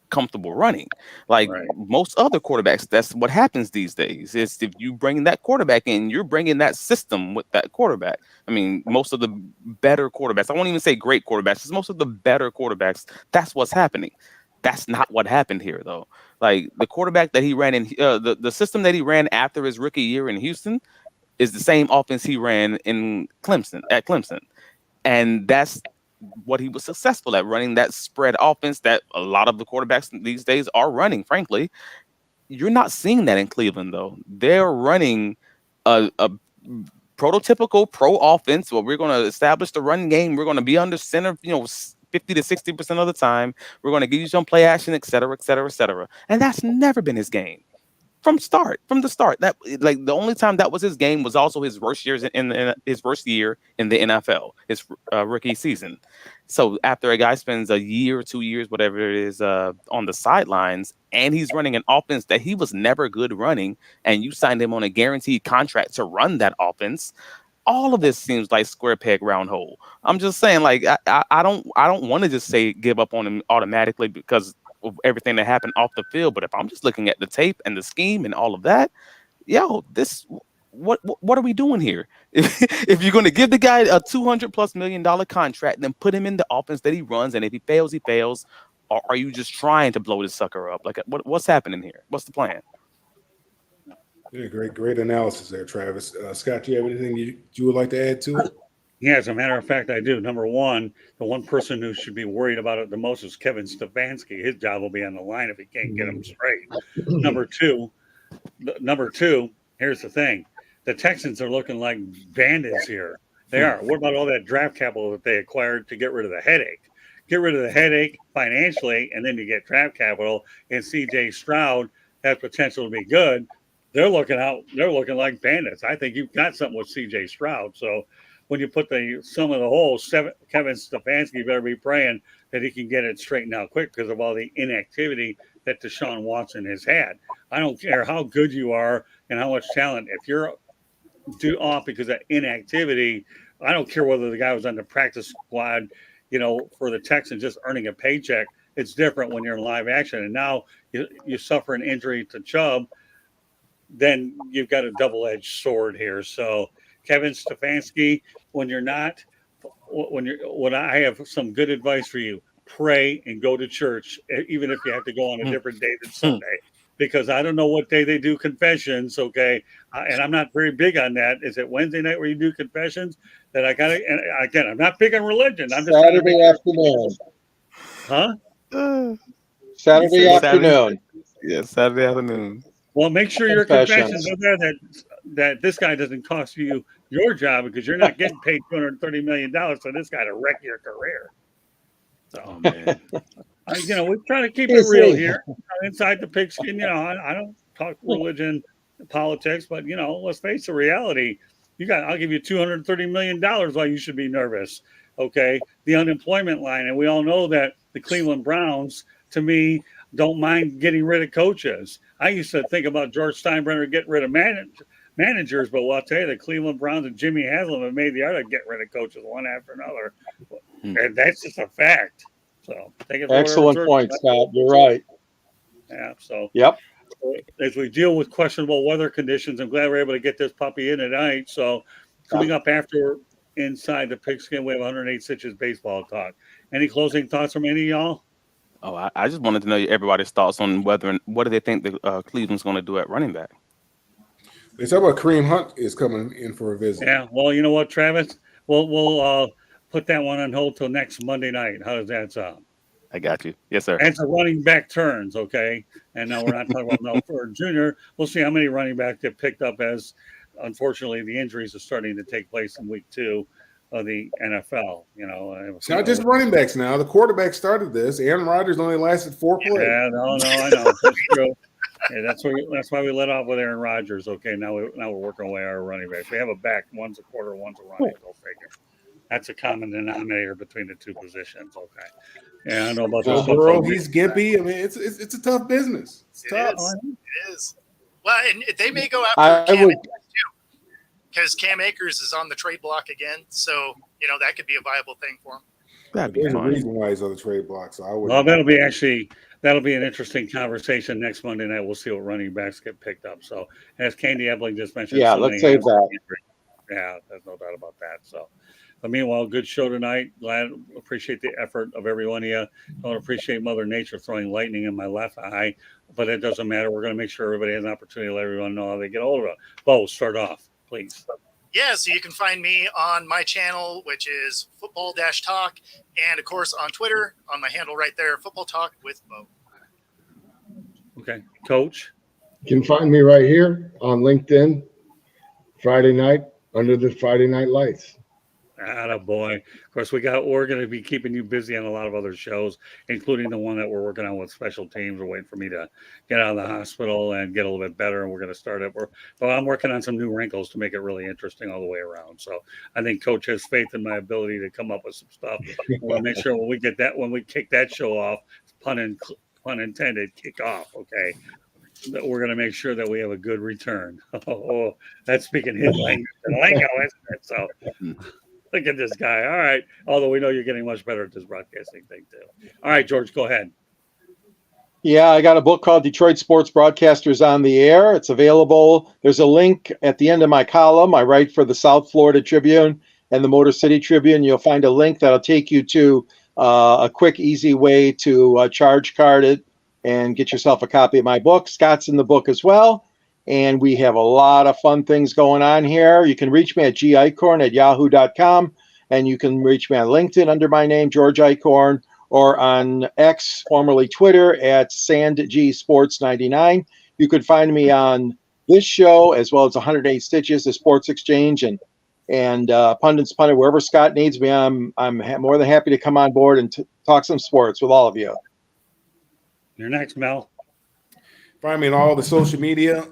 comfortable running. Like most other quarterbacks, that's what happens these days. Is if you bring that quarterback in, you're bringing that system with that quarterback. I mean, most of the better quarterbacks, I won't even say great quarterbacks, because most of the better quarterbacks, that's what's happening. That's not what happened here, though. Like the quarterback that he ran in, the system that he ran after his rookie year in Houston is the same offense he ran in Clemson, and that's what he was successful at, running that spread offense that a lot of the quarterbacks these days are running. Frankly, you're not seeing that in Cleveland, though. They're running a prototypical pro offense where we're going to establish the run game. We're going to be under center, 50 to 60% of the time. We're going to give you some play action, et cetera, et cetera, et cetera. And that's never been his game. From the start, that like the only time that was his game was also his worst years in his worst year in the NFL, his rookie season. So after a guy spends a year or 2 years, whatever it is, on the sidelines, and he's running an offense that he was never good running, and you signed him on a guaranteed contract to run that offense, all of this seems like square peg round hole. I'm just saying, like I don't want to just say give up on him automatically because of everything that happened off the field. But if I'm just looking at the tape and the scheme and all of that, what are we doing here? If you're going to give the guy a $200+ million contract, then put him in the offense that he runs, and if he fails, he fails. Or are you just trying to blow this sucker up? Like, what's happening here? What's the plan? Yeah, great analysis there, Travis. Scott, do you have anything you would like to add to it? Yeah, as a matter of fact, I do. Number one, the one person who should be worried about it the most is Kevin Stefanski. His job will be on the line if he can't get him straight. Number two, here's the thing. The Texans are looking like bandits here. They are. What about all that draft capital that they acquired to get rid of the headache? Get rid of the headache financially, and then you get draft capital. And C.J. Stroud has potential to be good. they're looking out. They're looking like bandits. I think you've got something with C.J. Stroud. So when you put the sum of the whole, Kevin Stefanski better be praying that he can get it straightened out quick because of all the inactivity that Deshaun Watson has had. I don't care how good you are and how much talent. If you're off because of inactivity, I don't care whether the guy was on the practice squad, for the Texans just earning a paycheck. It's different when you're in live action. And now you suffer an injury to Chubb, then you've got a double-edged sword here. So Kevin Stefanski, when I have some good advice for you, pray and go to church, even if you have to go on a different day than Sunday, because I don't know what day they do confessions. Okay. And I'm not very big on that. Is it Wednesday night where you do confessions that I gotta, and again, I'm not big on religion. I'm just Saturday afternoon. Huh? Saturday afternoon. Yeah, Saturday afternoon. Well, make sure your Confessions. confessions are there that this guy doesn't cost you your job, because you're not getting paid $230 million for this guy to wreck your career. So, Oh man. we try to keep it real here inside the Pigskin. I don't talk religion, politics, but let's face the reality. I'll give you $230 million why you should be nervous. Okay. The unemployment line. And we all know that the Cleveland Browns, to me, don't mind getting rid of coaches. I used to think about George Steinbrenner getting rid of managers, but I'll tell you, the Cleveland Browns and Jimmy Haslam have made the art of getting rid of coaches one after another. And that's just a fact. So take it. Excellent point, Scott. You're right. Yeah. So yep. As we deal with questionable weather conditions, I'm glad we're able to get this puppy in tonight. So coming up after Inside the Pigskin, we have 108 Stitches baseball talk. Any closing thoughts from any of y'all? Oh, I just wanted to know everybody's thoughts on what do they think the Cleveland's going to do at running back. They talk about Kareem Hunt is coming in for a visit. Yeah. Well, you know what, Travis? We'll put that one on hold till next Monday night. How does that sound? I got you. Yes, sir. As the running back turns, okay? And now we're not talking about Melford Jr. We'll see how many running backs get picked up as, unfortunately, the injuries are starting to take place in week 2 of the NFL. It's not just running backs now. The quarterback started this. Aaron Rodgers only lasted 4 plays. Yeah, no, I know. That's true. Yeah, that's why we let off with Aaron Rodgers. Okay, now we're working away our running backs. We have a back. One's a quarter, one's a running. Go figure. That's a common denominator between the two positions. Okay. Yeah, I know about those. Burrow, he's gimpy. I mean, it's a tough business. It's tough. It is. Well, and they may go after Cam Akers too, because Cam Akers is on the trade block again. So that could be a viable thing for him. There's a reason why he's on the trade block. So that'll be an interesting conversation next Monday night. We'll see what running backs get picked up. So as Candy Ebling just mentioned, let's save that. Yeah, there's no doubt about that. So. But meanwhile, good show tonight. Appreciate the effort of every one of you. I don't appreciate Mother Nature throwing lightning in my left eye, but it doesn't matter. We're going to make sure everybody has an opportunity to let everyone know how they get hold of it. Bo, start off, please. Yeah, so you can find me on my channel, which is Football-Talk, and of course on Twitter, on my handle right there, Football Talk with Bo. Okay, Coach. You can find me right here on LinkedIn, Friday night, under the Friday Night Lights. Attaboy. Of course, we're going to be keeping you busy on a lot of other shows, including the one that we're working on with special teams. We're waiting for me to get out of the hospital and get a little bit better, and we're going to start it. But I'm working on some new wrinkles to make it really interesting all the way around. So I think Coach has faith in my ability to come up with some stuff. We'll make sure when we kick that show off, pun intended, kick off, okay, that we're going to make sure that we have a good return. Oh, that's speaking his language and lingo, isn't it? So look at this guy. All right. Although we know you're getting much better at this broadcasting thing, too. All right, George, go ahead. Yeah, I got a book called Detroit Sports Broadcasters on the Air. It's available. There's a link at the end of my column. I write for the South Florida Tribune and the Motor City Tribune. You'll find a link that'll take you to a quick, easy way to charge card it and get yourself a copy of my book. Scott's in the book as well. And we have a lot of fun things going on here. You can reach me at gicorn@yahoo.com. And you can reach me on LinkedIn under my name, George Icorn, or on X, formerly Twitter, at SandGSports99. You could find me on this show, as well as 108 Stitches, the Sports Exchange, and Pundits Pundit, wherever Scott needs me. I'm more than happy to come on board and talk some sports with all of you. You're next, Mel. Find me on all the social media.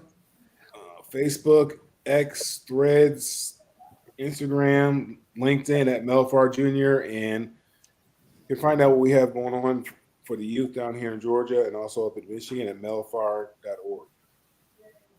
Facebook, X, Threads, Instagram, LinkedIn at Melfar Jr. And you can find out what we have going on for the youth down here in Georgia and also up in Michigan at melfar.org.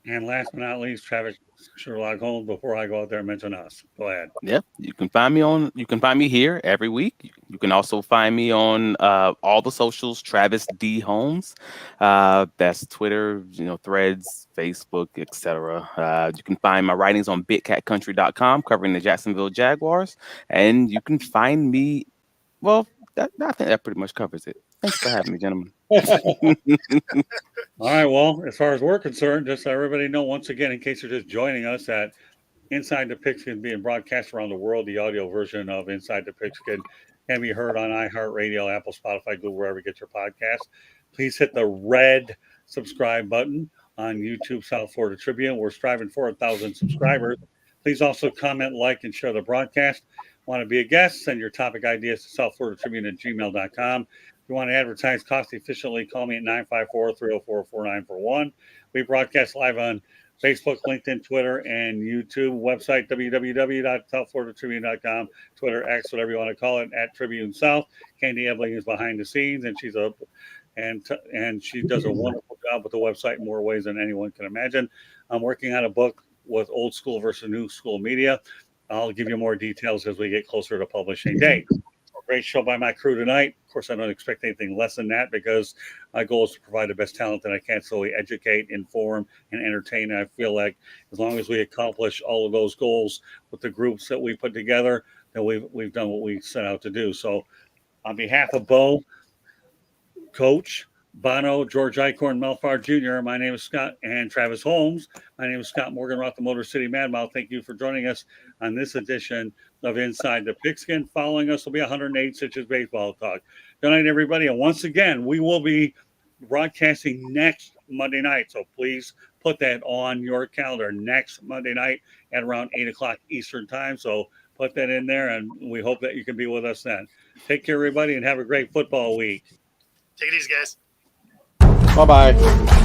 And last but not least, Travis Sherlock Holmes, before I go out there and mention us. Go ahead. Yeah, you can find me here every week. You can also find me on all the socials, Travis D. Holmes. That's Twitter, Threads, Facebook, etc. You can find my writings on bitcatcountry.com covering the Jacksonville Jaguars. And you can find me, well, I think that pretty much covers it. Thanks for having me, gentlemen. All right. Well, as far as we're concerned, just so everybody know, once again, in case you're just joining us, that Inside the Pigskin being broadcast around the world, the audio version of Inside the Pigskin can be heard on iHeartRadio, Apple, Spotify, Google, wherever you get your podcast. Please hit the red subscribe button on YouTube, South Florida Tribune. We're striving for 1,000 subscribers. Please also comment, like, and share the broadcast. Want to be a guest? Send your topic ideas to southfloridatribune@gmail.com. If you want to advertise cost efficiently, call me at 954-304-4941. We broadcast live on Facebook, LinkedIn, Twitter, and YouTube. Website, www.southfloridatribune.com. Twitter, X, whatever you want to call it, at Tribune South. Candy Ebling is behind the scenes, and she does a wonderful job with the website in more ways than anyone can imagine. I'm working on a book with old school versus new school media. I'll give you more details as we get closer to publishing date. Great show by my crew tonight. Of course, I don't expect anything less than that because my goal is to provide the best talent that I can, so we educate, inform, and entertain. And I feel like as long as we accomplish all of those goals with the groups that we put together, then we've done what we set out to do. So on behalf of Bo, Coach, Bono, George Eichhorn, Melfar Jr., my name is Scott, and Travis Holmes. My name is Scott Morganroth, the Motor City Madmouth. Thank you for joining us on this edition of Inside the Pigskin. Following us will be 108 Stitches Baseball Talk. Good night, everybody. And once again, we will be broadcasting next Monday night. So please put that on your calendar next Monday night at around 8 o'clock Eastern time. So put that in there, and we hope that you can be with us then. Take care, everybody, and have a great football week. Take it easy, guys. Bye-bye.